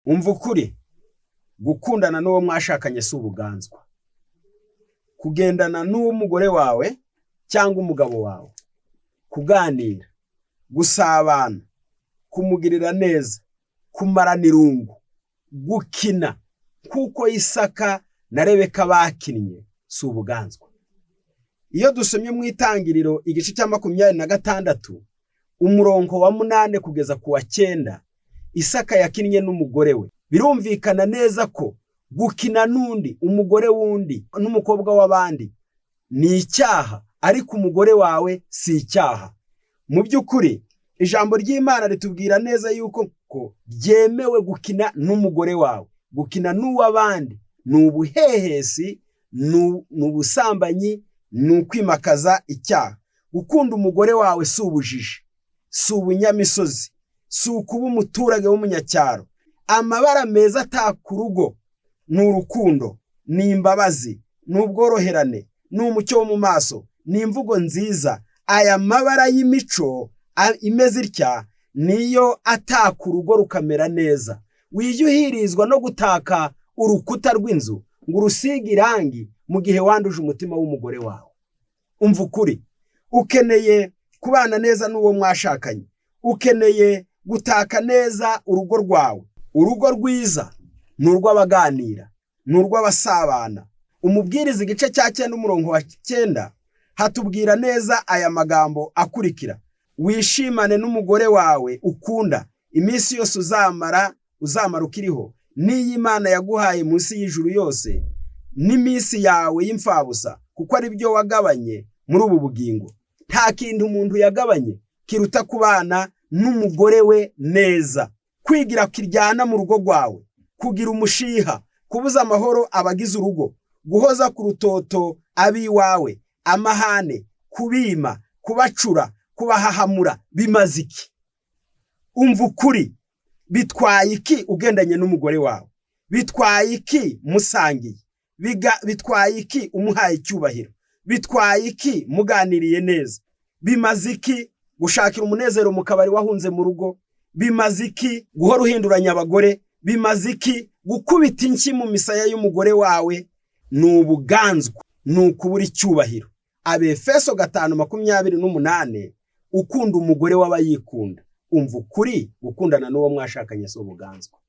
umva ukuri, gukundana n'uwo mwashakanye si ubuganzwa. Kugendana n'umugore wawe cyangwa umugabo wawe, kuganira, gusabana, kumugirira neza, kumarana irungu, gukina kuko Isaka na Rebeka bakinnye si ubuganzwa. Iyo dusomye mu Itangiriro igice cya 26 umurongo wa 8 kugeza ku wa 9, Isaka yakinnye n'umugore we. Birumvikana neza ko gukina n'undi, umugore wundi n'umukobwa w'abandi ni icyaha, ariko umugore wawe si icyaha. Mu by'ukuri ijambo ry'Imana ritubwira neza yuko byemewe gukina n'umugore wawe. Gukina n'uw'abandi ni ubuhehesi, n'ubusambanyi, n'ukwimakaza icyaha. Gukunda umugore wawe si ubujiji, si ubunyamisozi, si ukuba umuturage w'umunyacyaro. Amabara meza ataka urugo ni urukundo, ni imbabazi, ni ubworoherane, ni umucyo wo mu maso, ni imvugo nziza. Aya mabara y'imico imeze itya niyo ataka urugo rukamera neza. Wije uhirizwa no gutaka urukuta rw'inzu ngo urusige irangi mu gihe wanduje umutima w'umugore wawe. Umva ukuri, ukeneye kubana neza n'uwo mwashakanye, ukeneye gutaka neza urugo rwawe. Urugo rwiza ni urw'abaganira, ni urw'abasabana. Umubwiriza igice cya 9 umurongo wa 9 hatubwira neza aya magambo akurikira: wishimane n'umugore wawe ukunda iminsi yose uzamara ukiriho, n'iyi Imana yaguhaye munsi y'ijuru yose, n'iminsi yawe y'imfabusa, kuko ari byo wagabanye muri ubu bugingo. Nta kintu umuntu yagabanye kiruta kubana n'umugore we neza. Kwigira kiryana mu rugo rwawe, kugira umushiha, kubuza amahoro abagize urugo, guhoza ku rutoto abiwawe, amahane, kubima, kubacura, kubahahamura, bimaze iki? Umva ukuri, bitwaye iki ugendanye n'umugore wawe? Bitwaye iki musangiye? Bitwaye iki umuhaye icyubahiro? Bitwaye iki muganiriye neza? Bimaze iki gushakira umunezero mu kabari wahunze mu rugo? Bimaze iki guhora uhinduranya abagore? Bimaze iki gukubita inshyi mu misaya y'umugore wawe? Ni ubuganzwa, ni ukubura icyubahiro. Abefeso 5:28, ukunda umugore w'abayikunda. Umva ukuri, gukundana n'uwo mwashakanye si ubuganzwa.